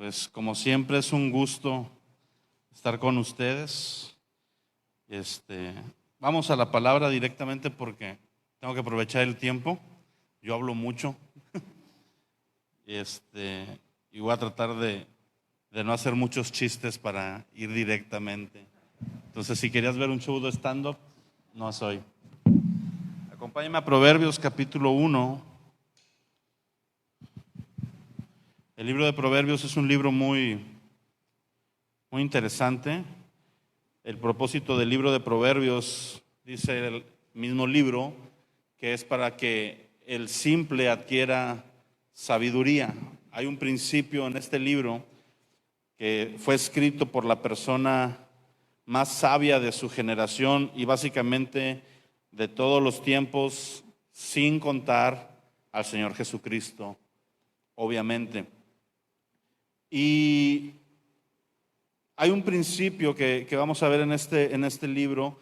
Pues como siempre es un gusto estar con ustedes. Vamos a la palabra directamente porque tengo que aprovechar el tiempo. Yo hablo mucho. Y voy a tratar de no hacer muchos chistes para ir directamente. Entonces, si querías ver un show de stand-up, no soy. Acompáñame a Proverbios capítulo 1. El libro de Proverbios es un libro muy interesante. El propósito del libro de Proverbios, dice el mismo libro, que es para que el simple adquiera sabiduría. Hay un principio en este libro que fue escrito por la persona más sabia de su generación y básicamente de todos los tiempos, sin contar al Señor Jesucristo, obviamente. Y hay un principio que vamos a ver en este libro.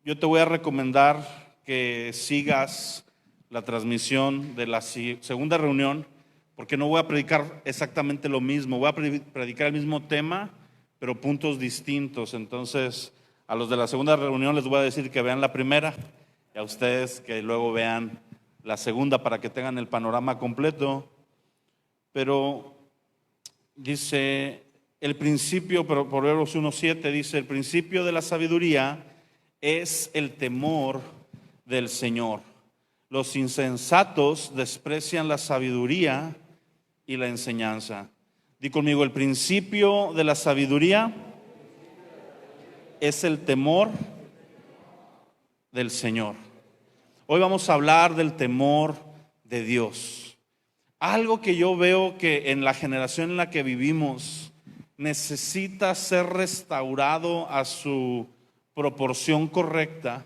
Yo te voy a recomendar que sigas la transmisión de la segunda reunión, porque no voy a predicar exactamente lo mismo, voy a predicar el mismo tema, pero puntos distintos. Entonces, a los de la segunda reunión les voy a decir que vean la primera, y a ustedes que luego vean la segunda para que tengan el panorama completo. Pero dice el principio, Proverbios 1:7 dice: el principio de la sabiduría es el temor del Señor. Los insensatos desprecian la sabiduría y la enseñanza. Di conmigo: el principio de la sabiduría es el temor del Señor. Hoy vamos a hablar del temor de Dios. Algo que yo veo que en la generación en la que vivimos necesita ser restaurado a su proporción correcta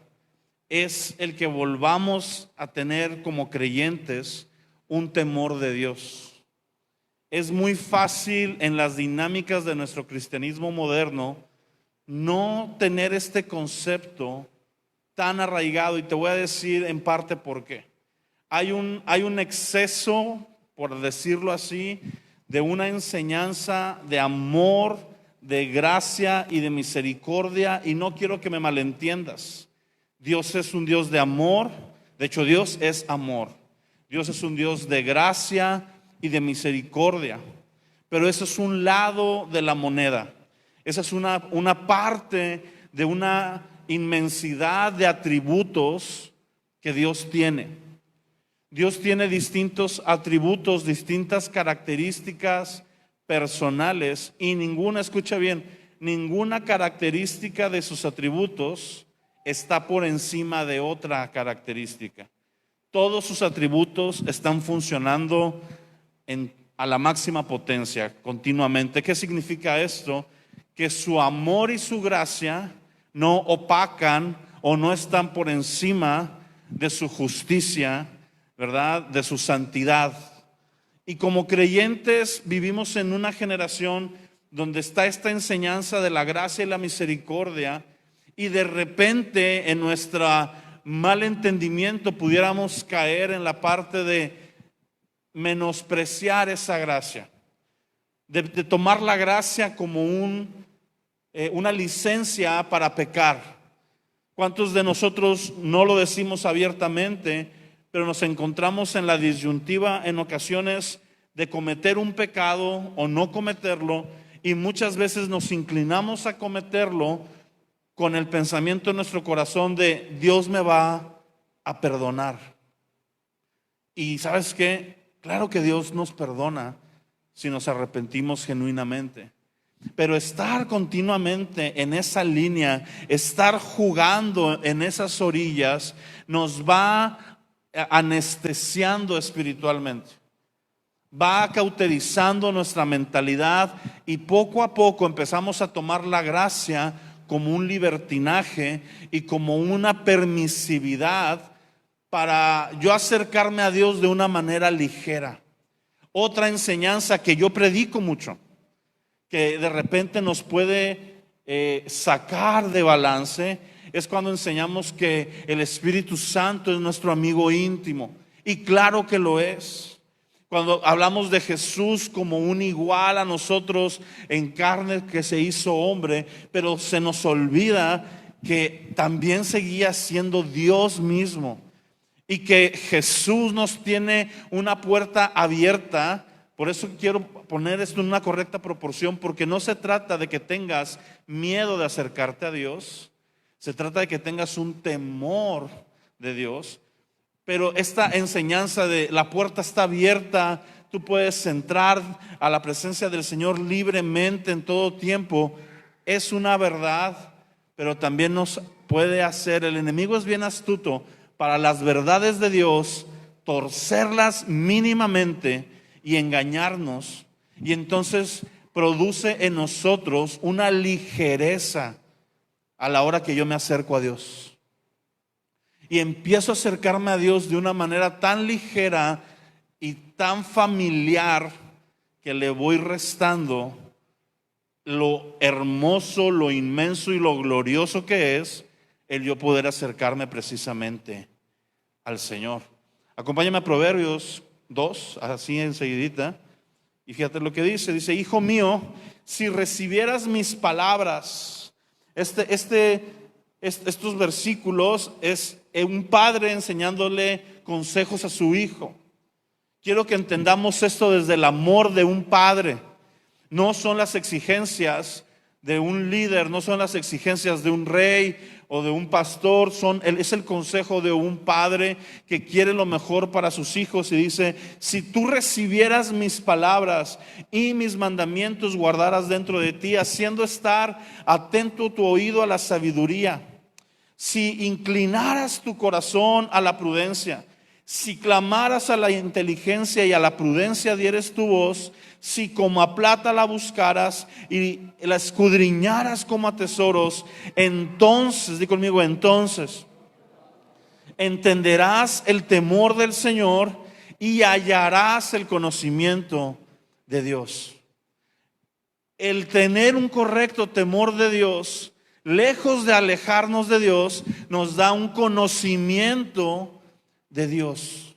es el que volvamos a tener como creyentes un temor de Dios. Es muy fácil en las dinámicas de nuestro cristianismo moderno no tener este concepto tan arraigado, y te voy a decir en parte por qué. Hay un exceso, por decirlo así, de una enseñanza de amor, de gracia y de misericordia, y no quiero que me malentiendas. Dios es un Dios de amor. De hecho, Dios es amor. Dios es un Dios de gracia y de misericordia, pero eso es un lado de la moneda. Esa es una parte de una inmensidad de atributos que Dios tiene. Dios tiene distintos atributos, distintas características personales, y escucha bien, ninguna característica de sus atributos está por encima de otra característica. Todos sus atributos están funcionando a la máxima potencia continuamente. ¿Qué significa esto? Que su amor y su gracia no opacan o no están por encima de su justicia, ¿verdad? De su santidad. Y como creyentes vivimos en una generación donde está esta enseñanza de la gracia y la misericordia, y de repente en nuestro mal entendimiento pudiéramos caer en la parte de menospreciar esa gracia, de tomar la gracia como una licencia para pecar. ¿Cuántos de nosotros no lo decimos abiertamente, pero nos encontramos en la disyuntiva en ocasiones de cometer un pecado o no cometerlo, y muchas veces nos inclinamos a cometerlo con el pensamiento en nuestro corazón de Dios me va a perdonar? Y ¿sabes qué? Claro que Dios nos perdona si nos arrepentimos genuinamente, pero estar continuamente en esa línea, estar jugando en esas orillas, nos va anestesiando espiritualmente, va cauterizando nuestra mentalidad, y poco a poco empezamos a tomar la gracia como un libertinaje y como una permisividad para yo acercarme a Dios de una manera ligera. Otra enseñanza que yo predico mucho, que de repente nos puede sacar de balance, es cuando enseñamos que el Espíritu Santo es nuestro amigo íntimo. Y claro que lo es. Cuando hablamos de Jesús como un igual a nosotros en carne que se hizo hombre, pero se nos olvida que también seguía siendo Dios mismo y que Jesús nos tiene una puerta abierta. Por eso quiero poner esto en una correcta proporción, porque no se trata de que tengas miedo de acercarte a Dios, se trata de que tengas un temor de Dios. Pero esta enseñanza de la puerta está abierta, tú puedes entrar a la presencia del Señor libremente en todo tiempo, es una verdad, pero también nos puede hacer, el enemigo es bien astuto para las verdades de Dios, torcerlas mínimamente y engañarnos, y entonces produce en nosotros una ligereza a la hora que yo me acerco a Dios. Y empiezo a acercarme a Dios de una manera tan ligera y tan familiar que le voy restando lo hermoso, lo inmenso y lo glorioso que es el yo poder acercarme precisamente al Señor. Acompáñame a Proverbios 2, así enseguidita. Y fíjate lo que dice. Dice: hijo mío, si recibieras mis palabras. Estos versículos es un padre enseñándole consejos a su hijo. Quiero que entendamos esto desde el amor de un padre. No son las exigencias de un líder, no son las exigencias de un rey o de un pastor, es el consejo de un padre que quiere lo mejor para sus hijos y dice: si tú recibieras mis palabras y mis mandamientos guardaras dentro de ti, haciendo estar atento tu oído a la sabiduría, si inclinaras tu corazón a la prudencia, si clamaras a la inteligencia y a la prudencia dieres tu voz, si como a plata la buscaras y la escudriñaras como a tesoros, entonces, di conmigo, entonces entenderás el temor del Señor y hallarás el conocimiento de Dios. El tener un correcto temor de Dios, lejos de alejarnos de Dios, nos da un conocimiento de Dios.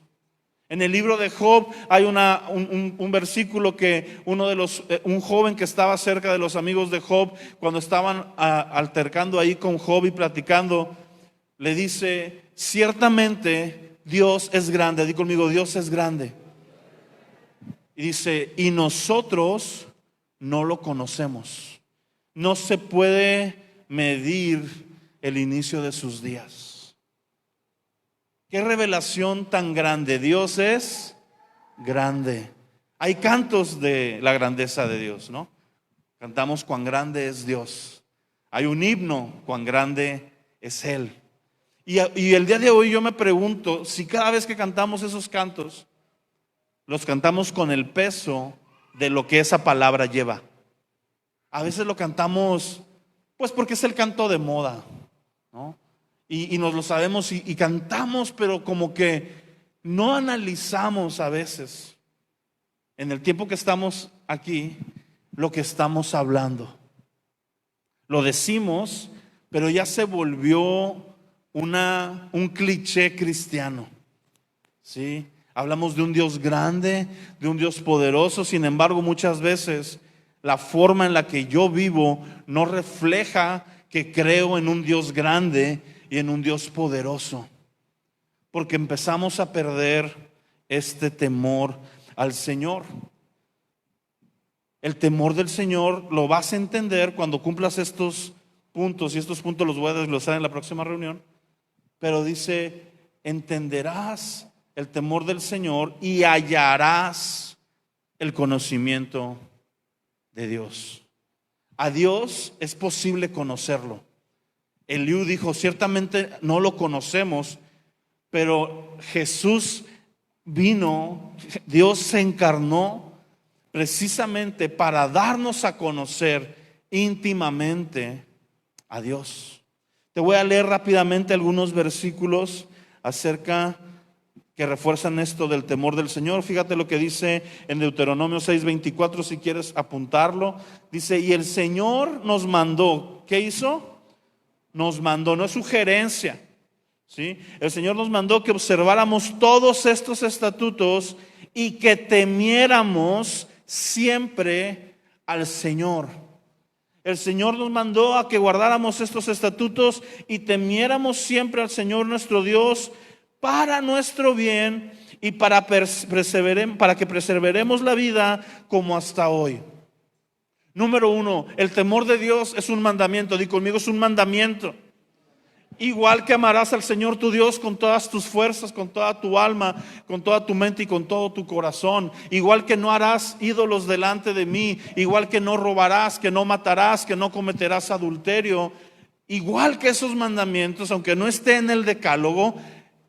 En el libro de Job hay un versículo que un joven que estaba cerca de los amigos de Job, cuando estaban altercando ahí con Job y platicando, le dice: ciertamente Dios es grande. Di conmigo, Dios es grande. Y dice: y nosotros no lo conocemos. No se puede medir el inicio de sus días. Qué revelación tan grande. Dios es grande. Hay cantos de la grandeza de Dios, ¿no? Cantamos cuán grande es Dios. Hay un himno, cuán grande es Él. Y el día de hoy yo me pregunto si cada vez que cantamos esos cantos, los cantamos con el peso de lo que esa palabra lleva. A veces lo cantamos pues porque es el canto de moda, ¿no? Y nos lo sabemos y cantamos, pero como que no analizamos a veces, en el tiempo que estamos aquí, lo que estamos hablando. Lo decimos, pero ya se volvió un cliché cristiano, ¿sí? Hablamos de un Dios grande, de un Dios poderoso. Sin embargo, muchas veces la forma en la que yo vivo no refleja que creo en un Dios grande y en un Dios poderoso, porque empezamos a perder este temor al Señor. El temor del Señor lo vas a entender cuando cumplas estos puntos, y estos puntos los voy a desglosar en la próxima reunión. Pero dice: entenderás el temor del Señor y hallarás el conocimiento de Dios. A Dios es posible conocerlo. Eliú dijo: ciertamente no lo conocemos, pero Jesús vino, Dios se encarnó precisamente para darnos a conocer íntimamente a Dios. Te voy a leer rápidamente algunos versículos acerca que refuerzan esto del temor del Señor. Fíjate lo que dice en Deuteronomio 6:24, si quieres apuntarlo. Dice: y el Señor nos mandó. ¿Qué hizo? Nos mandó, no es sugerencia, ¿sí? El Señor nos mandó que observáramos todos estos estatutos y que temiéramos siempre al Señor. El Señor nos mandó a que guardáramos estos estatutos y temiéramos siempre al Señor nuestro Dios para nuestro bien y para que perseveremos la vida como hasta hoy. Número 1, el temor de Dios es un mandamiento. Di conmigo, es un mandamiento. Igual que amarás al Señor tu Dios con todas tus fuerzas, con toda tu alma, con toda tu mente y con todo tu corazón. Igual que no harás ídolos delante de mí. Igual que no robarás, que no matarás, que no cometerás adulterio. Igual que esos mandamientos, aunque no esté en el decálogo,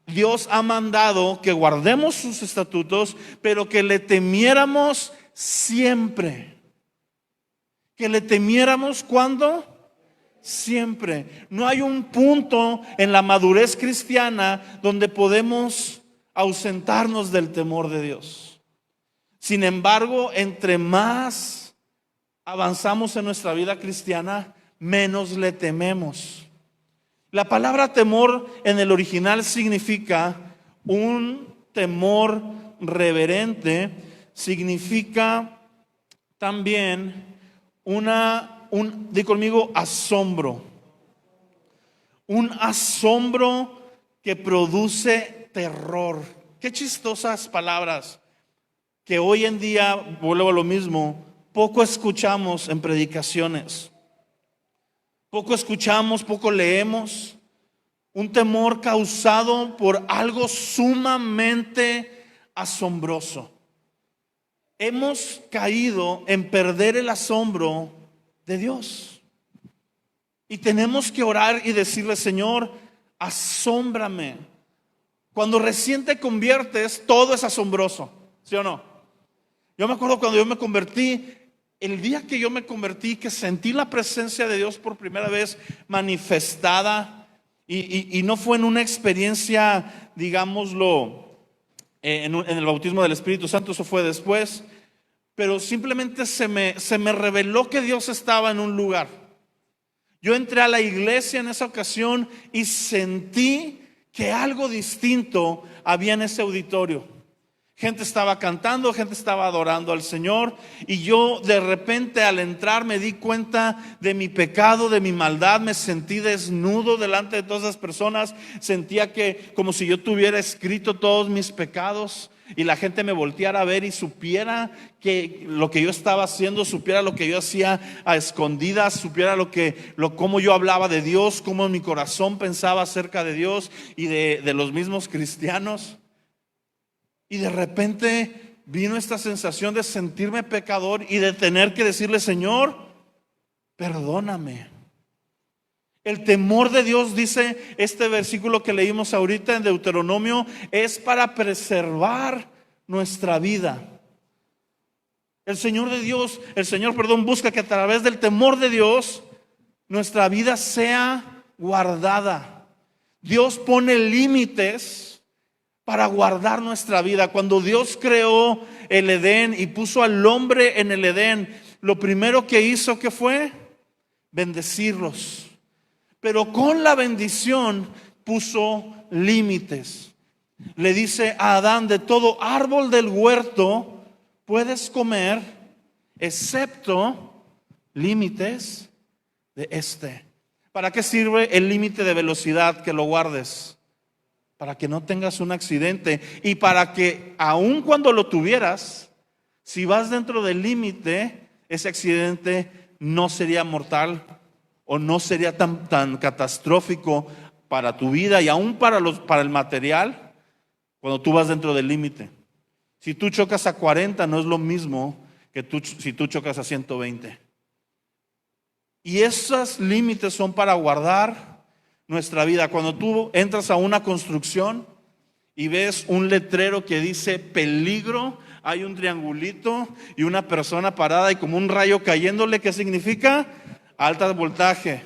Dios ha mandado que guardemos sus estatutos, pero que le temiéramos siempre. Que le temiéramos, ¿cuándo? Siempre. No hay un punto en la madurez cristiana donde podemos ausentarnos del temor de Dios. Sin embargo, entre más avanzamos en nuestra vida cristiana, menos le tememos. La palabra temor en el original significa un temor reverente, significa también di conmigo, asombro. Un asombro que produce terror. Qué chistosas palabras que hoy en día, vuelvo a lo mismo, poco escuchamos en predicaciones. Poco escuchamos, poco leemos. Un temor causado por algo sumamente asombroso. Hemos caído en perder el asombro de Dios. Y tenemos que orar y decirle: Señor, asómbrame. Cuando recién te conviertes, todo es asombroso, ¿sí o no? Yo me acuerdo cuando yo me convertí, el día que yo me convertí, que sentí la presencia de Dios por primera vez manifestada, y no fue en una experiencia, digámoslo, en el bautismo del Espíritu Santo, eso fue después, pero simplemente se me reveló que Dios estaba en un lugar. Yo entré a la iglesia en esa ocasión y sentí que algo distinto había en ese auditorio. Gente estaba cantando, gente estaba adorando al Señor, y yo de repente al entrar me di cuenta de mi pecado, de mi maldad. Me sentí desnudo delante de todas esas personas. Sentía que como si yo tuviera escrito todos mis pecados, y la gente me volteara a ver y supiera que lo que yo estaba haciendo, supiera lo que yo hacía a escondidas, supiera cómo yo hablaba de Dios, cómo mi corazón pensaba acerca de Dios y de los mismos cristianos. Y de repente vino esta sensación de sentirme pecador y de tener que decirle: Señor, perdóname. El temor de Dios, dice este versículo que leímos ahorita en Deuteronomio, es para preservar nuestra vida. El Señor, busca que a través del temor de Dios nuestra vida sea guardada. Dios pone límites para guardar nuestra vida. Cuando Dios creó el Edén y puso al hombre en el Edén, lo primero que hizo, ¿qué fue? Bendecirlos. Pero con la bendición puso límites. Le dice a Adán: de todo árbol del huerto puedes comer, excepto límites de este. ¿Para qué sirve el límite de velocidad? Que lo guardes, para que no tengas un accidente, y para que aun cuando lo tuvieras, si vas dentro del límite, ese accidente no sería mortal o no sería tan catastrófico para tu vida y aún para el material, cuando tú vas dentro del límite. Si tú chocas a 40, no es lo mismo que si tú chocas a 120. Y esos límites son para guardar nuestra vida. Cuando tú entras a una construcción y ves un letrero que dice peligro, hay un triangulito y una persona parada y como un rayo cayéndole, ¿qué significa? Alta voltaje.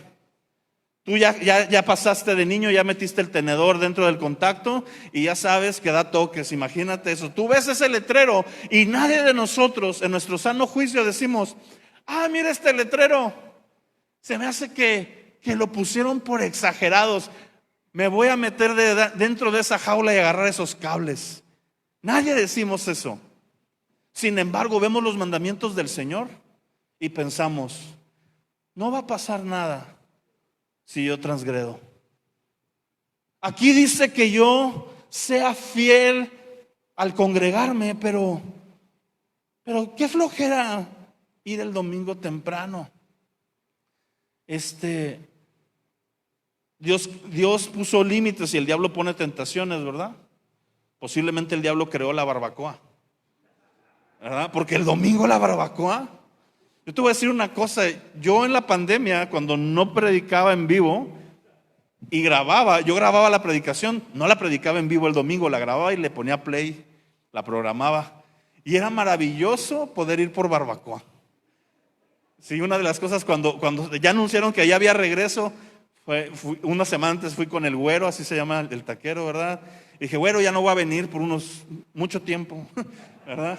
Tú ya pasaste de niño, ya metiste el tenedor dentro del contacto y ya sabes que da toques. Imagínate eso. Tú ves ese letrero y nadie de nosotros en nuestro sano juicio decimos: mira este letrero, se me hace que lo pusieron por exagerados, me voy a meter dentro de esa jaula y agarrar esos cables. Nadie decimos eso. Sin embargo, vemos los mandamientos del Señor y pensamos, no va a pasar nada si yo transgredo. Aquí dice que yo sea fiel al congregarme, pero qué flojera ir el domingo temprano. Dios puso límites y el diablo pone tentaciones, ¿verdad? Posiblemente el diablo creó la barbacoa, ¿verdad? Porque el domingo la barbacoa. Yo te voy a decir una cosa, yo en la pandemia, cuando no predicaba en vivo y yo grababa la predicación, no la predicaba en vivo el domingo, la grababa y le ponía play, la programaba. Y era maravilloso poder ir por barbacoa. Sí, una de las cosas cuando ya anunciaron que ya había regreso, una semana antes fui con el güero, así se llama el taquero, ¿verdad? Y dije, güero, ya no voy a venir por mucho tiempo, ¿verdad?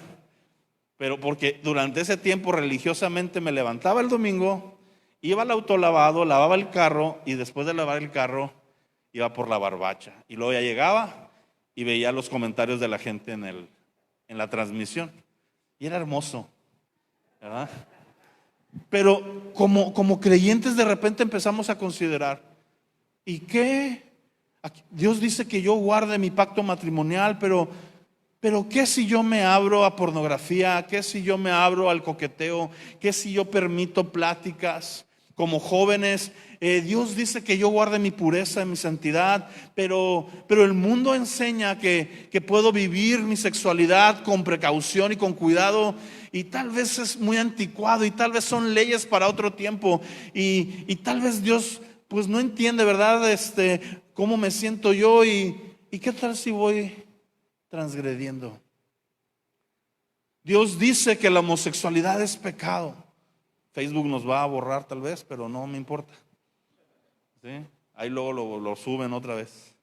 Pero porque durante ese tiempo religiosamente me levantaba el domingo, iba al autolavado, lavaba el carro y después de lavar el carro iba por la barbacha. Y luego ya llegaba y veía los comentarios de la gente en la transmisión. Y era hermoso, ¿verdad? Pero como creyentes de repente empezamos a considerar, ¿y qué? Dios dice que yo guarde mi pacto matrimonial, pero ¿qué si yo me abro a pornografía? ¿Qué si yo me abro al coqueteo? ¿Qué si yo permito pláticas? Como jóvenes, Dios dice que yo guarde mi pureza, mi santidad, pero el mundo enseña que puedo vivir mi sexualidad con precaución y con cuidado, y tal vez es muy anticuado y tal vez son leyes para otro tiempo, y tal vez Dios pues no entiende, ¿verdad? Cómo me siento yo, y qué tal si voy transgrediendo. Dios dice que la homosexualidad es pecado. Facebook nos va a borrar tal vez, pero no me importa, ¿sí? Ahí luego lo suben otra vez.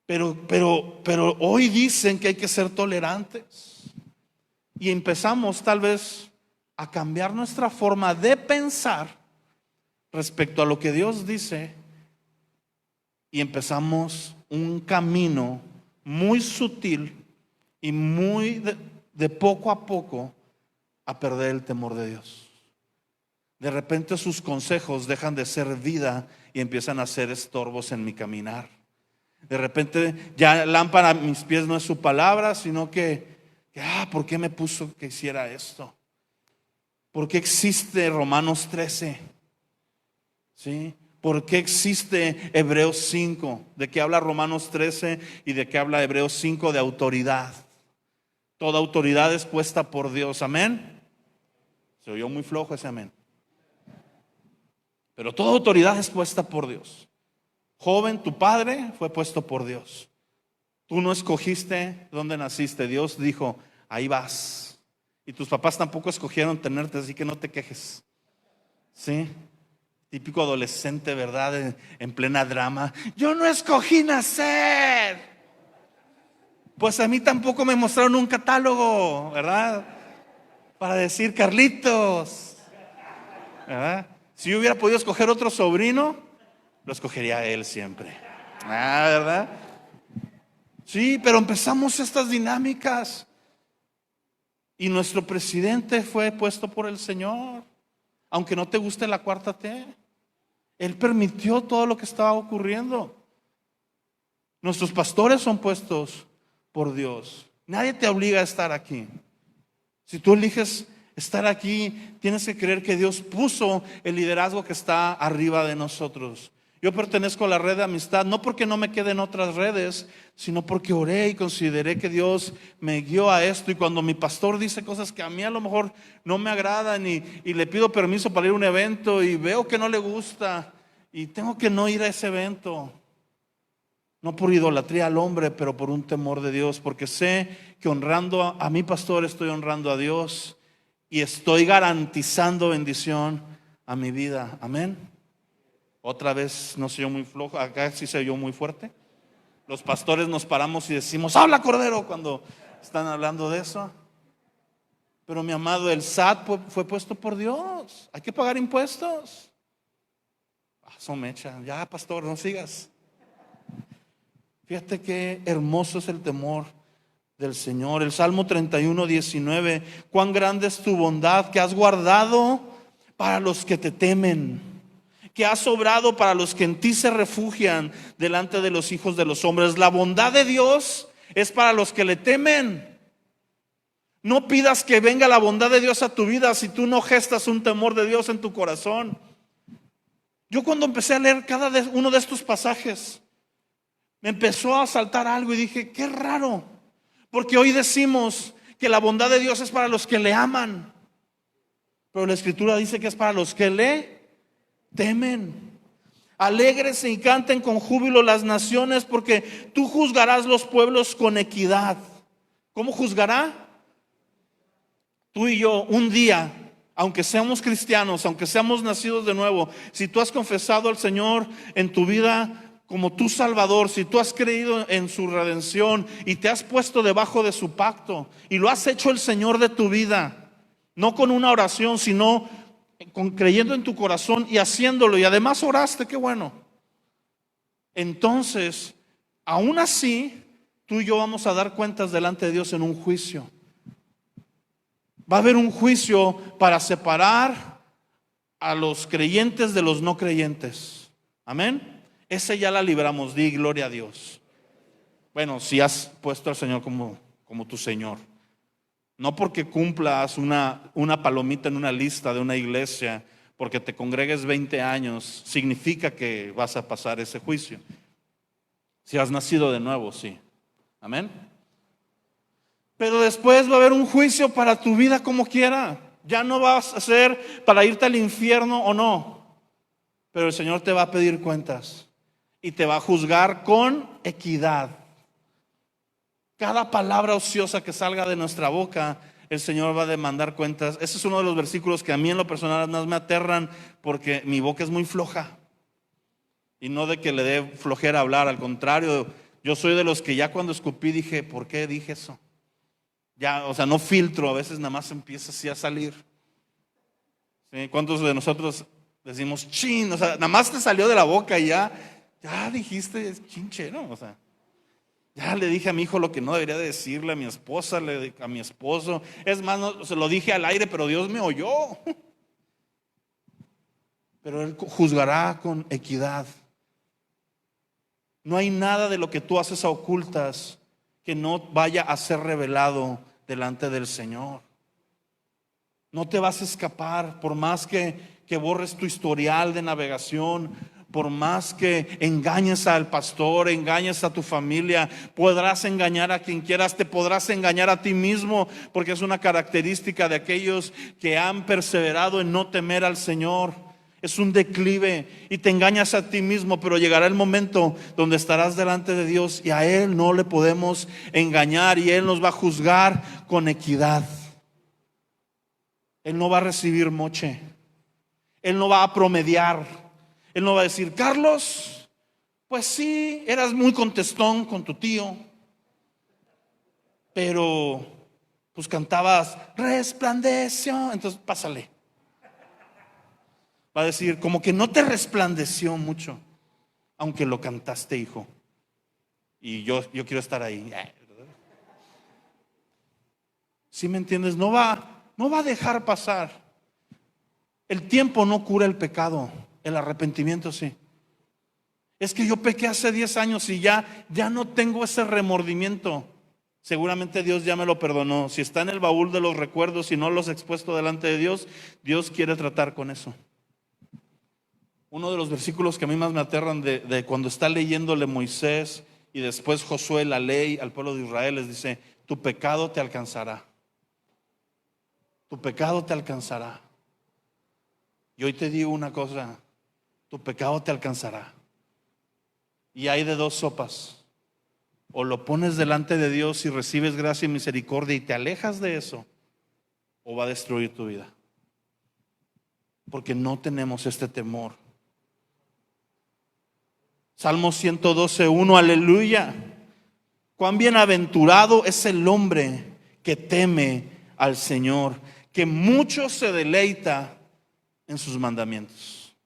Pero hoy dicen que hay que ser tolerantes. Y empezamos tal vez a cambiar nuestra forma de pensar respecto a lo que Dios dice. Y empezamos un camino muy sutil y muy de poco a poco a perder el temor de Dios. De repente sus consejos dejan de ser vida y empiezan a ser estorbos en mi caminar. De repente ya lámpara a mis pies no es su palabra, sino que ¿por qué me puso que hiciera esto? ¿Por qué existe Romanos 13? ¿Sí? ¿Por qué existe Hebreos 5? ¿De qué habla Romanos 13 y de qué habla Hebreos 5? De autoridad. Toda autoridad es puesta por Dios. Amén. Se oyó muy flojo ese amén. Pero toda autoridad es puesta por Dios. Joven, tu padre fue puesto por Dios. Tú no escogiste dónde naciste. Dios dijo, ahí vas. Y tus papás tampoco escogieron tenerte, así que no te quejes. ¿Sí? Típico adolescente, ¿verdad? En plena drama. Yo no escogí nacer. Pues a mí tampoco me mostraron un catálogo, ¿verdad? Para decir Carlitos, ¿verdad? Si yo hubiera podido escoger otro sobrino, lo escogería a él siempre. ¿Verdad? Sí, pero empezamos estas dinámicas. Y nuestro presidente fue puesto por el Señor. Aunque no te guste la cuarta T, Él permitió todo lo que estaba ocurriendo. Nuestros pastores son puestos por Dios. Nadie te obliga a estar aquí. Si tú eliges estar aquí, tienes que creer que Dios puso el liderazgo que está arriba de nosotros. Yo pertenezco a la red de amistad, no porque no me queden otras redes, sino porque oré y consideré que Dios me guió a esto. Y cuando mi pastor dice cosas que a mí a lo mejor no me agradan, y le pido permiso para ir a un evento y veo que no le gusta y tengo que no ir a ese evento, no por idolatría al hombre, pero por un temor de Dios, porque sé que honrando a mi pastor estoy honrando a Dios y estoy garantizando bendición a mi vida. Amén. Otra vez no se oyó muy flojo, acá sí se oyó muy fuerte. Los pastores nos paramos y decimos, habla Cordero, cuando están hablando de eso. Pero mi amado, el SAT fue puesto por Dios. Hay que pagar impuestos. Son mecha. Ya, pastor, no sigas. Fíjate qué hermoso es el temor del Señor. El Salmo 31:19: cuán grande es tu bondad, que has guardado para los que te temen, que has obrado para los que en ti se refugian delante de los hijos de los hombres. La bondad de Dios es para los que le temen. No pidas que venga la bondad de Dios a tu vida si tú no gestas un temor de Dios en tu corazón. Yo cuando empecé a leer cada uno de estos pasajes, me empezó a saltar algo y dije, qué raro, porque hoy decimos que la bondad de Dios es para los que le aman, pero la Escritura dice que es para los que le temen. Alégrense y canten con júbilo las naciones, porque tú juzgarás los pueblos con equidad. ¿Cómo juzgará? Tú y yo un día, aunque seamos cristianos, aunque seamos nacidos de nuevo, si tú has confesado al Señor en tu vida como tu Salvador, si tú has creído en su redención y te has puesto debajo de su pacto y lo has hecho el Señor de tu vida, no con una oración, sino creyendo en tu corazón y haciéndolo, y además oraste, qué bueno. Entonces, aún así, tú y yo vamos a dar cuentas delante de Dios en un juicio. Va a haber un juicio para separar a los creyentes de los no creyentes. Amén. Esa ya la libramos, di gloria a Dios. Bueno, si has puesto al Señor como tu Señor. No porque cumplas una palomita en una lista de una iglesia, porque te congregues 20 años, significa que vas a pasar ese juicio. Si has nacido de nuevo, sí. Amén. Pero después va a haber un juicio para tu vida como quiera. Ya no vas a ser para irte al infierno o no. Pero el Señor te va a pedir cuentas y te va a juzgar con equidad. Cada palabra ociosa que salga de nuestra boca, el Señor va a demandar cuentas. Ese es uno de los versículos que a mí en lo personal más me aterran, porque mi boca es muy floja. Y no de que le dé flojera hablar, al contrario, yo soy de los que ya cuando escupí dije, ¿por qué dije eso? Ya, o sea, no filtro, a veces nada más empieza así a salir. ¿Sí? ¿Cuántos de nosotros decimos chin? O sea, nada más te salió de la boca y ya dijiste chinche, ¿no? O sea, ya le dije a mi hijo lo que no debería decirle, a mi esposa, a mi esposo. Es más, no, se lo dije al aire, pero Dios me oyó. Pero Él juzgará con equidad. No hay nada de lo que tú haces a ocultas que no vaya a ser revelado delante del Señor. No te vas a escapar, por más que borres tu historial de navegación, por más que engañes al pastor, engañes a tu familia, podrás engañar a quien quieras, te podrás engañar a ti mismo, porque es una característica de aquellos que han perseverado en no temer al Señor. Es un declive y te engañas a ti mismo, pero llegará el momento donde estarás delante de Dios y a Él no le podemos engañar y Él nos va a juzgar con equidad. Él no va a recibir moche, Él no va a promediar, Él no va a decir, Carlos, pues sí, eras muy contestón con tu tío, pero pues cantabas resplandeció, entonces pásale. Va a decir, como que no te resplandeció mucho, aunque lo cantaste, hijo. Y yo quiero estar ahí. ¿Sí me entiendes? No va a dejar pasar. El tiempo no cura el pecado, el arrepentimiento sí. Es que yo pequé hace 10 años y ya no tengo ese remordimiento. Seguramente Dios ya me lo perdonó. Si está en el baúl de los recuerdos y no los he expuesto delante de Dios, Dios quiere tratar con eso. Uno de los versículos que a mí más me aterran de cuando está leyéndole Moisés y después Josué la ley al pueblo de Israel, les dice, tu pecado te alcanzará. Tu pecado te alcanzará. Y hoy te digo una cosa, tu pecado te alcanzará. Y hay de dos sopas. O lo pones delante de Dios y recibes gracia y misericordia y te alejas de eso, o va a destruir tu vida. Porque no tenemos este temor. Salmo 112:1, aleluya. Cuán bienaventurado es el hombre que teme al Señor, que mucho se deleita en sus mandamientos.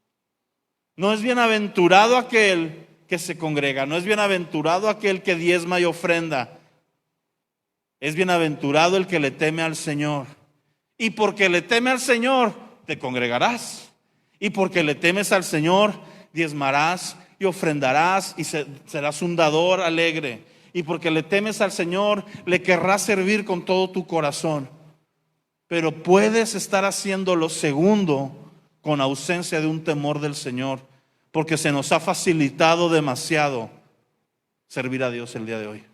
No es bienaventurado aquel que se congrega, no es bienaventurado aquel que diezma y ofrenda. Es bienaventurado el que le teme al Señor. Y porque le teme al Señor, te congregarás. Y porque le temes al Señor, diezmarás y ofrendarás y serás un dador alegre. Y porque le temes al Señor, le querrás servir con todo tu corazón. Pero puedes estar haciendo lo segundo con ausencia de un temor del Señor, porque se nos ha facilitado demasiado servir a Dios el día de hoy.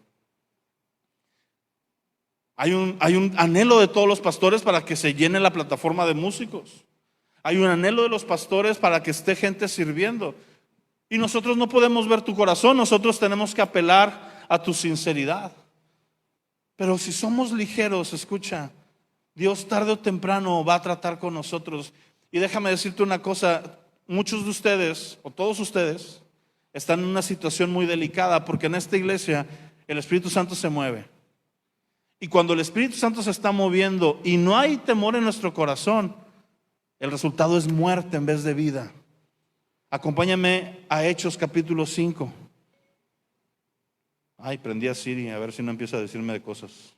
Hay un anhelo de todos los pastores para que se llene la plataforma de músicos. Hay un anhelo de los pastores para que esté gente sirviendo. Y nosotros no podemos ver tu corazón, nosotros tenemos que apelar a tu sinceridad. Pero si somos ligeros, escucha, Dios tarde o temprano va a tratar con nosotros. Y déjame decirte una cosa, muchos de ustedes, o todos ustedes, están en una situación muy delicada, porque en esta iglesia el Espíritu Santo se mueve. Y cuando el Espíritu Santo se está moviendo y no hay temor en nuestro corazón, el resultado es muerte en vez de vida. Acompáñame a Hechos capítulo 5. Ay, prendí a Siri, a ver si no empieza a decirme de cosas.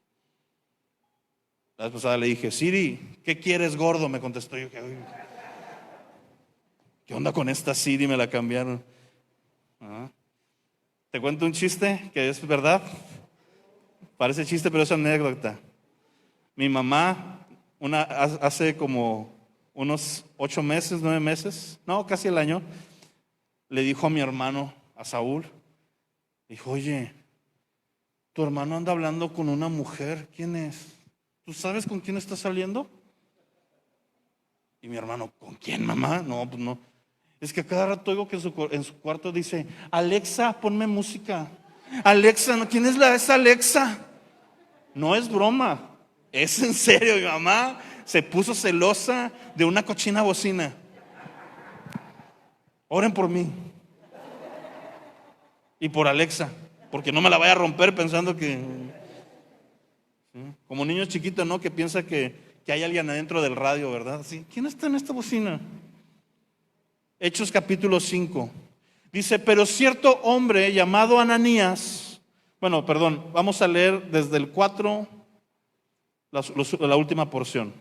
La vez pasada le dije, Siri, ¿qué quieres, gordo? Me contestó. Yo, ¿qué onda con esta Siri? Me la cambiaron. Te cuento un chiste que es verdad. Parece chiste, pero es anécdota. Mi mamá, hace como unos 8 meses, 9 meses, no, casi el año, le dijo a mi hermano, a Saúl, dijo, oye, tu hermano anda hablando con una mujer, ¿quién es? ¿Tú sabes con quién está saliendo? Y mi hermano, ¿con quién, mamá? No, pues no. Es que a cada rato oigo que en su cuarto dice, Alexa, ponme música. Alexa, ¿quién es esa Alexa? No es broma, es en serio. Mi mamá se puso celosa de una cochina bocina. Oren por mí y por Alexa, porque no me la vaya a romper pensando que, ¿sí? Como niño chiquito, ¿no? Que piensa que hay alguien adentro del radio, ¿verdad? ¿Sí? ¿Quién está en esta bocina? Hechos capítulo 5 dice, pero cierto hombre llamado Ananías, vamos a leer desde el 4, la última porción.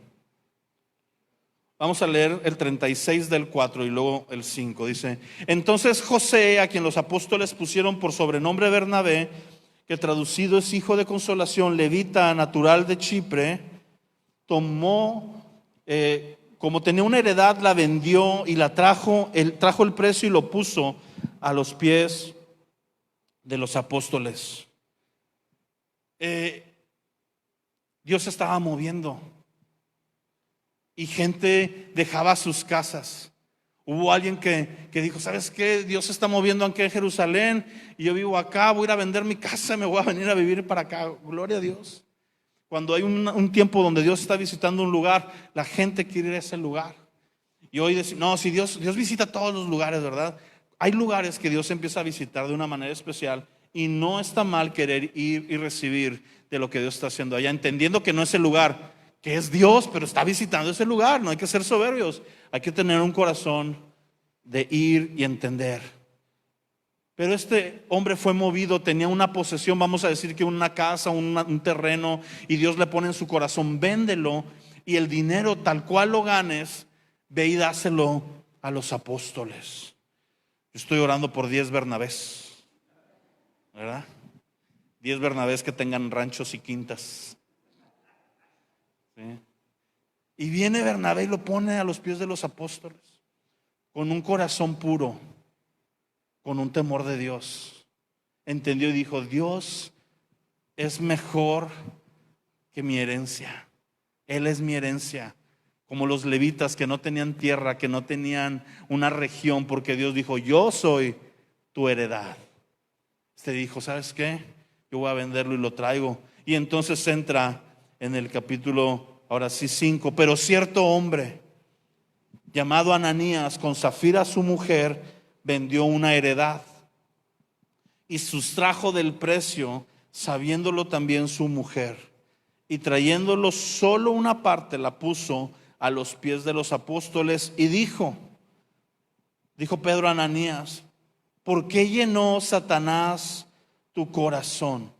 Vamos a leer el 36 del 4 y luego el 5. Dice, entonces José, a quien los apóstoles pusieron por sobrenombre Bernabé, que traducido es hijo de consolación, levita, natural de Chipre, tomó, como tenía una heredad, la vendió y la trajo el precio y lo puso a los pies de los apóstoles. Dios se estaba moviendo y gente dejaba sus casas. Hubo alguien que dijo, ¿sabes qué? Dios se está moviendo aquí en Jerusalén y yo vivo acá, voy a ir a vender mi casa, me voy a venir a vivir para acá. Gloria a Dios. Cuando hay un tiempo donde Dios está visitando un lugar, la gente quiere ir a ese lugar. Y hoy decimos, no, si Dios visita todos los lugares, ¿verdad? Hay lugares que Dios empieza a visitar de una manera especial y no está mal querer ir y recibir de lo que Dios está haciendo allá, entendiendo que no es el lugar, que es Dios, pero está visitando ese lugar. No hay que ser soberbios, hay que tener un corazón de ir y entender. Pero este hombre fue movido, tenía una posesión, vamos a decir que una casa, un terreno, y Dios le pone en su corazón, véndelo, y el dinero tal cual lo ganes, ve y dáselo a los apóstoles. Yo estoy orando por 10 Bernabés, ¿verdad? 10 Bernabés que tengan ranchos y quintas. ¿Sí? Y viene Bernabé y lo pone a los pies de los apóstoles, con un corazón puro, con un temor de Dios. Entendió y dijo, Dios es mejor que mi herencia. Él es mi herencia. Como los levitas que no tenían tierra, que no tenían una región, porque Dios dijo, yo soy tu heredad. Este dijo, ¿sabes qué? Yo voy a venderlo y lo traigo. Y entonces entra en el capítulo, ahora sí 5, pero cierto hombre llamado Ananías, con Zafira su mujer, vendió una heredad y sustrajo del precio, sabiéndolo también su mujer, y trayéndolo solo una parte, la puso a los pies de los apóstoles y dijo Pedro a Ananías, ¿por qué llenó Satanás tu corazón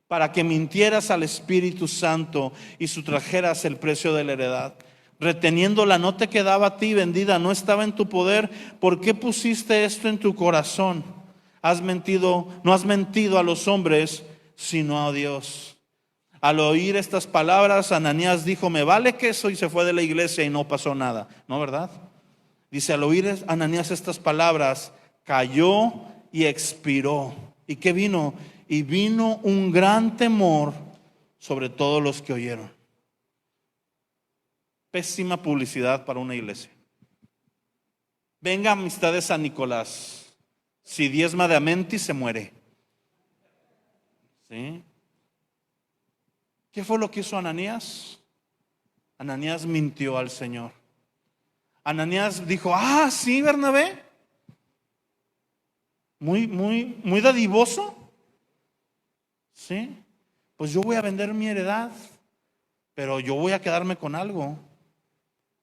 para que mintieras al Espíritu Santo y sustrajeras el precio de la heredad. Reteniéndola no te quedaba a ti, vendida, no estaba en tu poder. ¿Por qué pusiste esto en tu corazón? No has mentido a los hombres, sino a Dios. Al oír estas palabras, Ananías dijo: me vale queso, y se fue de la iglesia y no pasó nada. ¿No, verdad? Dice, al oír Ananías estas palabras, cayó y expiró. ¿Y qué vino? Y vino un gran temor sobre todos los que oyeron. Pésima publicidad para una iglesia. Venga, amistad de San Nicolás. Si diezma de Amenti, se muere. ¿Sí? ¿Qué fue lo que hizo Ananías? Ananías mintió al Señor. Ananías dijo: sí, Bernabé, muy dadivoso. Sí, pues yo voy a vender mi heredad, pero yo voy a quedarme con algo.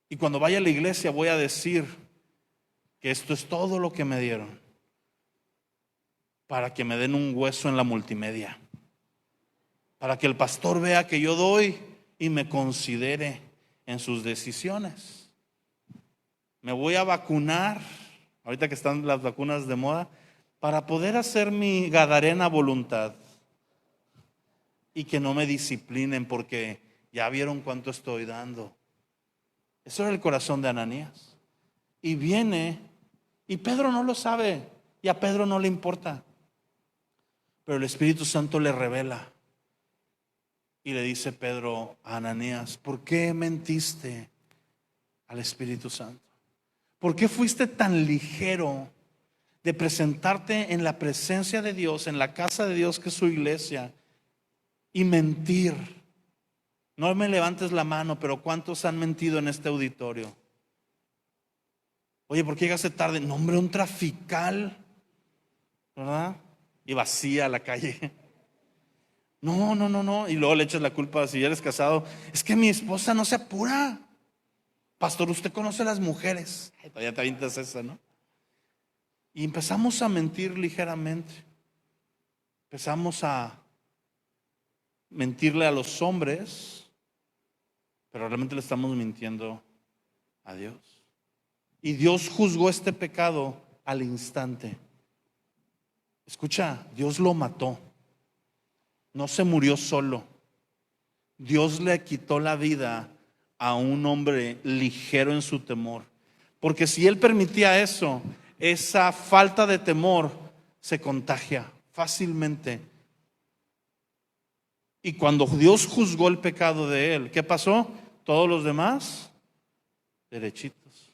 Y cuando vaya a la iglesia voy a decir que esto es todo lo que me dieron, para que me den un hueso en la multimedia, para que el pastor vea que yo doy y me considere en sus decisiones. Me voy a vacunar, ahorita que están las vacunas de moda, para poder hacer mi gadarena voluntad y que no me disciplinen porque ya vieron cuánto estoy dando. Eso era el corazón de Ananías. Y viene, y Pedro no lo sabe, y a Pedro no le importa, pero el Espíritu Santo le revela y le dice Pedro a Ananías: ¿por qué mentiste al Espíritu Santo? ¿Por qué fuiste tan ligero de presentarte en la presencia de Dios, en la casa de Dios que es su iglesia, y mentir? No me levantes la mano, pero ¿cuántos han mentido en este auditorio? Oye, ¿por qué llegaste tarde? No, hombre, un trafical, ¿verdad? Y vacía la calle. No. Y luego le echas la culpa, si eres casado: es que mi esposa no se apura. Pastor, usted conoce a las mujeres. Todavía te avientas esa, ¿no? Y empezamos a mentir ligeramente. Empezamos a mentirle a los hombres, pero realmente le estamos mintiendo a Dios. Y Dios juzgó este pecado al instante. Escucha, Dios lo mató. No se murió solo. Dios le quitó la vida a un hombre ligero en su temor. Porque si él permitía eso, esa falta de temor se contagia fácilmente. Y cuando Dios juzgó el pecado de él, ¿qué pasó? Todos los demás, derechitos.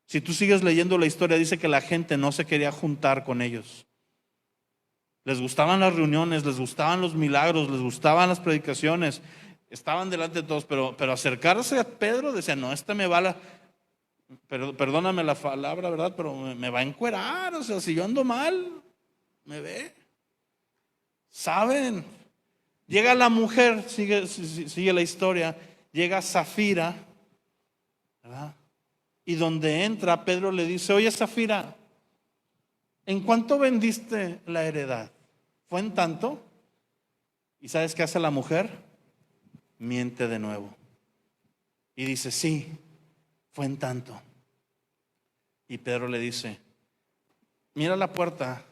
Si tú sigues leyendo la historia, dice que la gente no se quería juntar con ellos. Les gustaban las reuniones, les gustaban los milagros, les gustaban las predicaciones, estaban delante de todos, pero acercarse a Pedro, decían: no, me va perdóname la palabra, ¿verdad? Pero me va a encuerar. O sea, si yo ando mal, me ve. ¿Saben? Llega la mujer, sigue la historia, llega Zafira, ¿verdad? Y donde entra, Pedro le dice: oye, Zafira, ¿en cuánto vendiste la heredad? ¿Fue en tanto? ¿Y sabes qué hace la mujer? Miente de nuevo y dice: sí, fue en tanto. Y Pedro le dice: mira la puerta,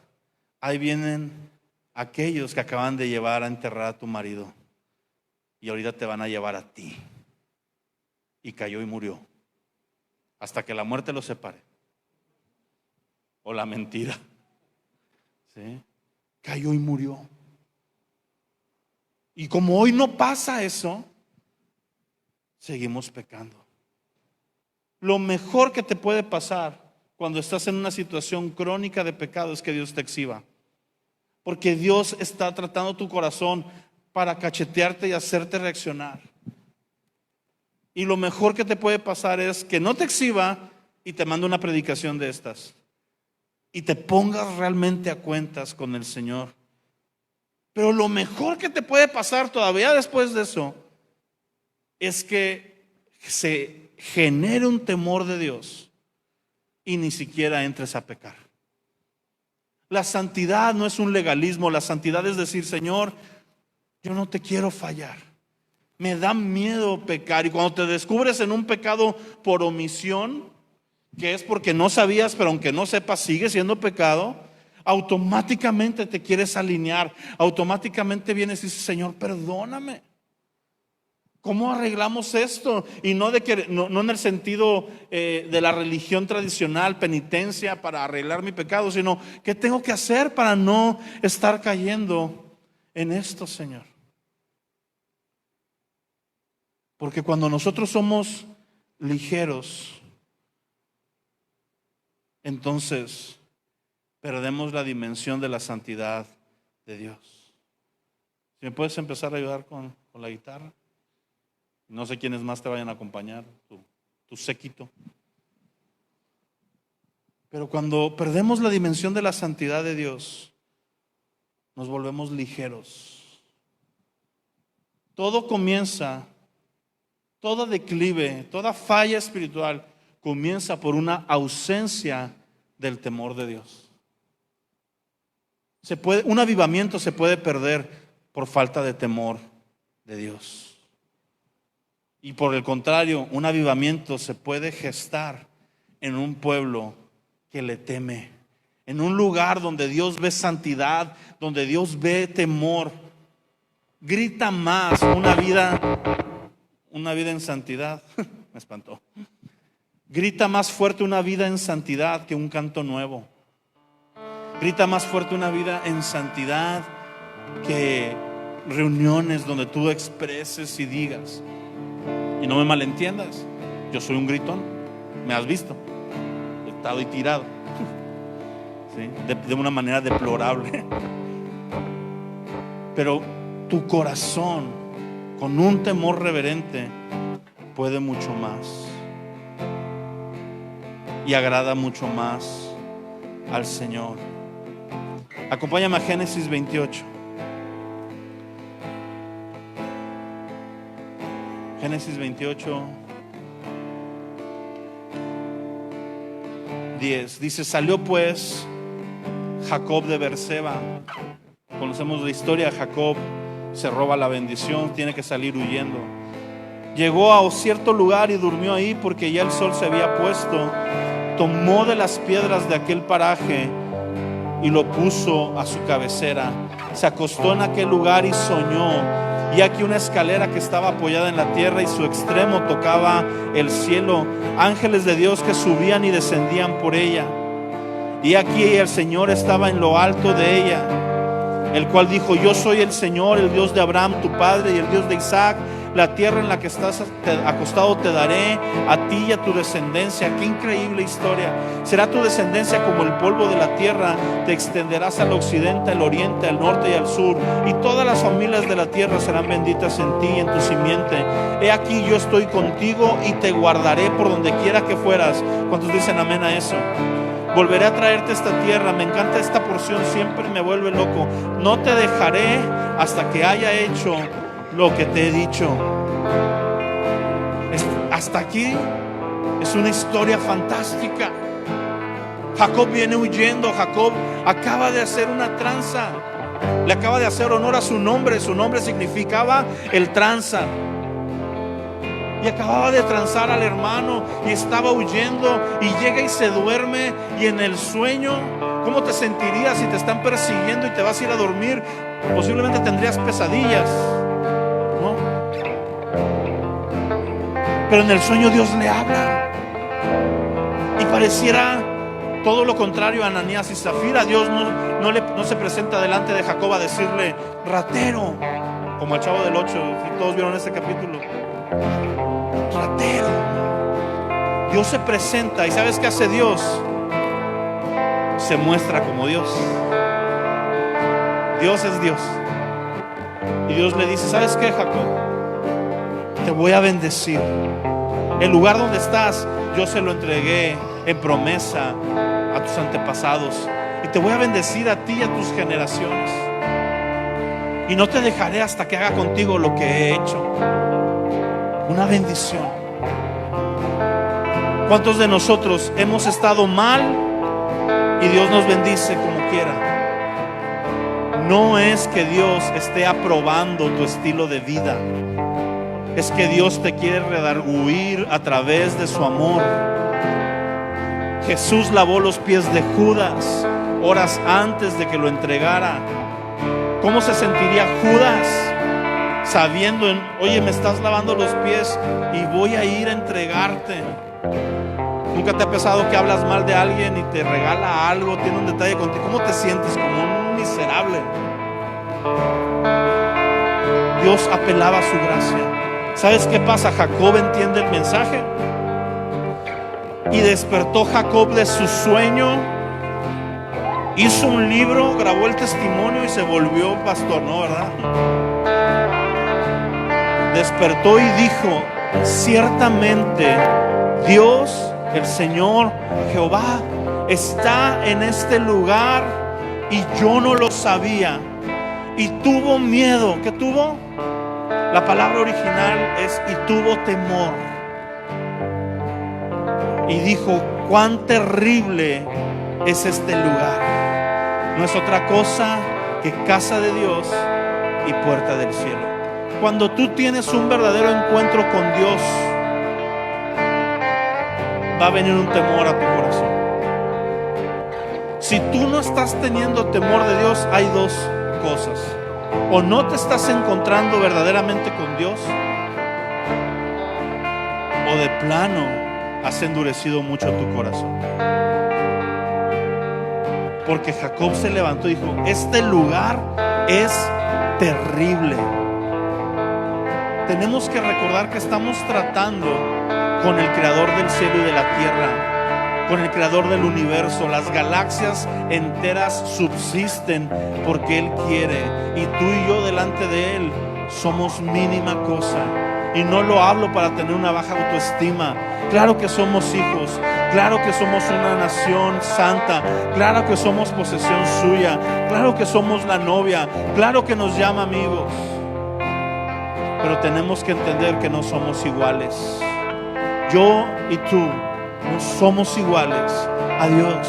ahí vienen aquellos que acaban de llevar a enterrar a tu marido y ahorita te van a llevar a ti. Y cayó y murió, hasta que la muerte los separe, o la mentira. ¿Sí? Cayó y murió. Y como hoy no pasa eso, seguimos pecando. Lo mejor que te puede pasar cuando estás en una situación crónica de pecado es que Dios te exhiba, porque Dios está tratando tu corazón para cachetearte y hacerte reaccionar. Y lo mejor que te puede pasar es que no te exhiba y te mande una predicación de estas y te pongas realmente a cuentas con el Señor. Pero lo mejor que te puede pasar todavía después de eso es que se genere un temor de Dios y ni siquiera entres a pecar. La santidad no es un legalismo. La santidad es decir: Señor, yo no te quiero fallar. Me da miedo pecar. Y cuando te descubres en un pecado por omisión, que es porque no sabías, pero aunque no sepas, sigue siendo pecado, automáticamente te quieres alinear. Automáticamente vienes y dices: Señor, perdóname. ¿Cómo arreglamos esto? Y no en el sentido de la religión tradicional, penitencia para arreglar mi pecado, sino ¿qué tengo que hacer para no estar cayendo en esto, Señor? Porque cuando nosotros somos ligeros, entonces perdemos la dimensión de la santidad de Dios. ¿Me puedes empezar a ayudar con la guitarra? No sé quiénes más te vayan a acompañar, tu séquito. Pero cuando perdemos la dimensión de la santidad de Dios, nos volvemos ligeros. Todo comienza, todo declive, toda falla espiritual comienza por una ausencia del temor de Dios. Un avivamiento se puede perder por falta de temor de Dios. Y por el contrario, un avivamiento se puede gestar en un pueblo que le teme, en un lugar donde Dios ve santidad, donde Dios ve temor. Grita más una vida en santidad. Me espantó. Grita más fuerte una vida en santidad que un canto nuevo. Grita más fuerte una vida en santidad que reuniones donde tú expreses y digas. Y no me malentiendas, yo soy un gritón, me has visto, he estado y tirado, ¿sí? de una manera deplorable. Pero tu corazón, con un temor reverente, puede mucho más y agrada mucho más al Señor. Acompáñame a Génesis 28. Génesis 28, 10. Dice: salió pues Jacob de Berseba. Conocemos la historia. Jacob se roba la bendición, tiene que salir huyendo. Llegó a cierto lugar y durmió ahí porque ya el sol se había puesto. Tomó de las piedras de aquel paraje y lo puso a su cabecera. Se acostó en aquel lugar y soñó. Y aquí una escalera que estaba apoyada en la tierra y su extremo tocaba el cielo. Ángeles de Dios que subían y descendían por ella. Y aquí el Señor estaba en lo alto de ella, el cual dijo: yo soy el Señor, el Dios de Abraham tu padre y el Dios de Isaac. La tierra en la que estás acostado te daré a ti y a tu descendencia. Qué increíble historia. Será tu descendencia como el polvo de la tierra. Te extenderás al occidente, al oriente, al norte y al sur. Y todas las familias de la tierra serán benditas en ti y en tu simiente. He aquí yo estoy contigo y te guardaré por donde quiera que fueras. ¿Cuántos dicen amén a eso? Volveré a traerte esta tierra. Me encanta esta porción, siempre me vuelve loco. No te dejaré hasta que haya hecho lo que te he dicho. Hasta aquí es una historia fantástica. Jacob viene huyendo. Jacob acaba de hacer una tranza. Le acaba de hacer honor a su nombre. Su nombre significaba el tranza. Y acababa de transar al hermano y estaba huyendo y llega y se duerme. Y en el sueño, ¿cómo te sentirías si te están persiguiendo y te vas a ir a dormir? Posiblemente tendrías pesadillas, ¿no? Pero en el sueño Dios le habla y pareciera todo lo contrario a Ananías y Zafira. Dios no se presenta delante de Jacob a decirle: ratero, como el Chavo del 8, si todos vieron ese capítulo. Ratero. Dios se presenta y ¿sabes qué hace Dios? Se muestra como Dios. Dios es Dios. Y Dios le dice: ¿sabes qué, Jacob? Te voy a bendecir. El lugar donde estás, yo se lo entregué en promesa a tus antepasados. Y te voy a bendecir a ti y a tus generaciones. Y no te dejaré hasta que haga contigo lo que he hecho. Una bendición. ¿Cuántos de nosotros hemos estado mal y Dios nos bendice como quiera? no es que Dios esté aprobando tu estilo de vida, es que Dios te quiere redarguir a través de su amor. Jesús lavó los pies de Judas horas antes de que lo entregara. ¿Cómo se sentiría Judas sabiendo, oye, me estás lavando los pies y voy a ir a entregarte? ¿Nunca te ha pasado que hablas mal de alguien y te regala algo, tiene un detalle contigo? ¿Cómo te sientes? Como un miserable. Dios apelaba a su gracia. ¿Sabes qué pasa? Jacob entiende el mensaje y despertó Jacob de su sueño, hizo un libro, grabó el testimonio y se volvió pastor, ¿no? ¿Verdad? Despertó y dijo: ciertamente Dios, el Señor Jehová, está en este lugar y yo no lo sabía. Y tuvo miedo. ¿Qué tuvo? La palabra original es y tuvo temor. Y dijo: cuán terrible es este lugar. No es otra cosa que casa de Dios y puerta del cielo. Cuando tú tienes un verdadero encuentro con Dios, va a venir un temor a tu corazón. Si tú no estás teniendo temor de Dios, hay dos cosas: o no te estás encontrando verdaderamente con Dios, o de plano has endurecido mucho tu corazón. Porque Jacob se levantó y dijo: este lugar es terrible. Tenemos que recordar que estamos tratando con el creador del cielo y de la tierra, con el creador del universo. Las galaxias enteras subsisten porque Él quiere, y tú y yo delante de Él somos mínima cosa. Y no lo hablo para tener una baja autoestima. Claro que somos hijos, claro que somos una nación santa, claro que somos posesión suya, claro que somos la novia, claro que nos llama amigos. Pero tenemos que entender que no somos iguales. Yo y tú no somos iguales a Dios.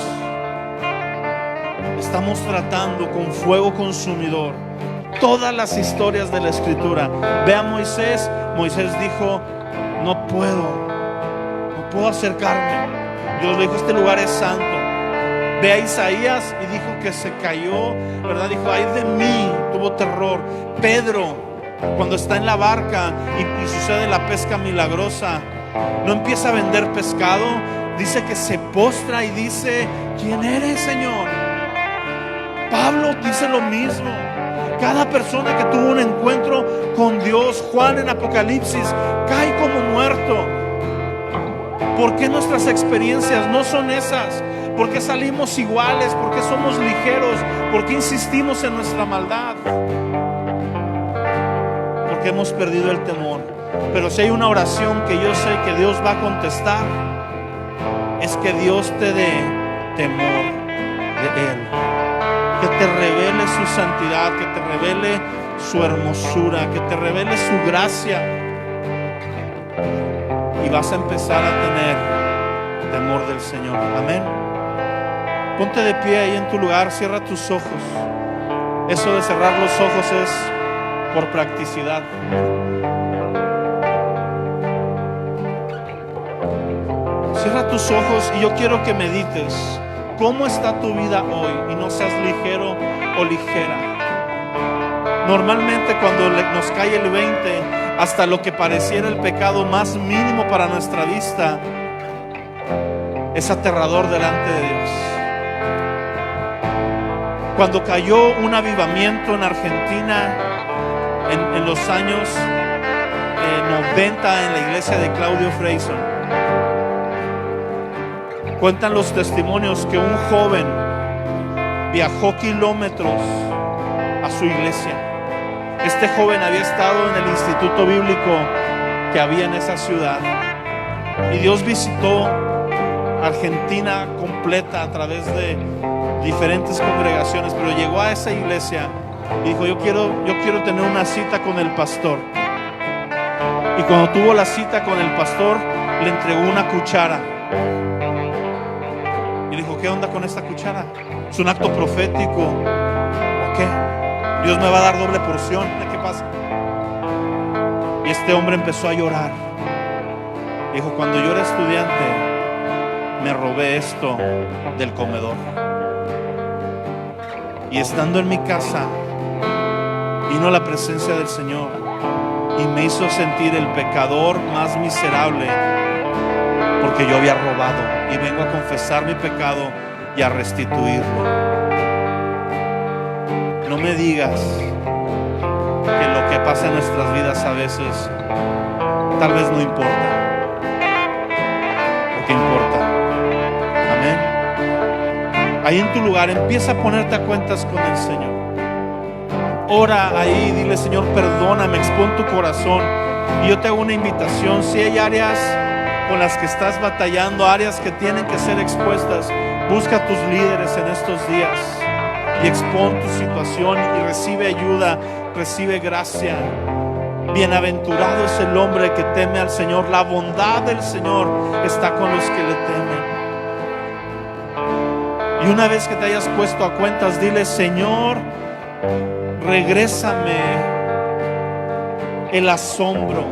Estamos tratando con fuego consumidor todas las historias de la Escritura. Ve a Moisés. Moisés dijo: no puedo acercarme. Dios le dijo: este lugar es santo. Ve a Isaías y dijo que se cayó, ¿verdad? Dijo: ay de mí, tuvo terror. Pedro, cuando está en la barca y sucede la pesca milagrosa, no empieza a vender pescado, dice que se postra y dice: ¿quién eres, Señor? Pablo dice lo mismo. Cada persona que tuvo un encuentro con Dios, Juan en Apocalipsis, cae como muerto. ¿Por qué nuestras experiencias no son esas? ¿Por qué salimos iguales? ¿Por qué somos ligeros? ¿Por qué insistimos en nuestra maldad? Porque hemos perdido el temor. Pero si hay una oración que yo sé que Dios va a contestar, es que Dios te dé temor de Él, que te revele su santidad, que te revele su hermosura, que te revele su gracia, y vas a empezar a tener temor del Señor. Amén. Ponte de pie ahí en tu lugar, cierra tus ojos. Eso de cerrar los ojos es por practicidad. Cierra tus ojos y yo quiero que medites cómo está tu vida hoy y no seas ligero o ligera. Normalmente cuando nos cae el 20, hasta lo que pareciera el pecado más mínimo para nuestra vista es aterrador delante de Dios. Cuando cayó un avivamiento en Argentina en los años 90 en la iglesia de Claudio Freyson, cuentan los testimonios que un joven viajó kilómetros a su iglesia. Este joven había estado en el instituto bíblico que había en esa ciudad, y Dios visitó Argentina completa a través de diferentes congregaciones, pero llegó a esa iglesia y dijo: yo quiero tener una cita con el pastor. Y cuando tuvo la cita con el pastor, le entregó una cuchara y dijo: ¿qué onda con esta cuchara? ¿Es un acto profético o qué? Dios me va a dar doble porción. ¿Qué pasa? Y este hombre empezó a llorar. Dijo, cuando yo era estudiante me robé esto del comedor, y estando en mi casa vino la presencia del Señor y me hizo sentir el pecador más miserable, porque yo había robado, y vengo a confesar mi pecado y a restituirlo. No me digas que lo que pasa en nuestras vidas a veces tal vez no importa, porque importa. Amén. Ahí en tu lugar empieza a ponerte a cuentas con el Señor. Ora ahí, dile, Señor, perdóname, expón tu corazón. Y yo te hago una invitación: si hay áreas con las que estás batallando, áreas que tienen que ser expuestas, busca a tus líderes en estos días y expón tu situación y recibe ayuda, recibe gracia. Bienaventurado es el hombre que teme al Señor. La bondad del Señor está con los que le temen. Y una vez que te hayas puesto a cuentas, dile, Señor, regrésame el asombro,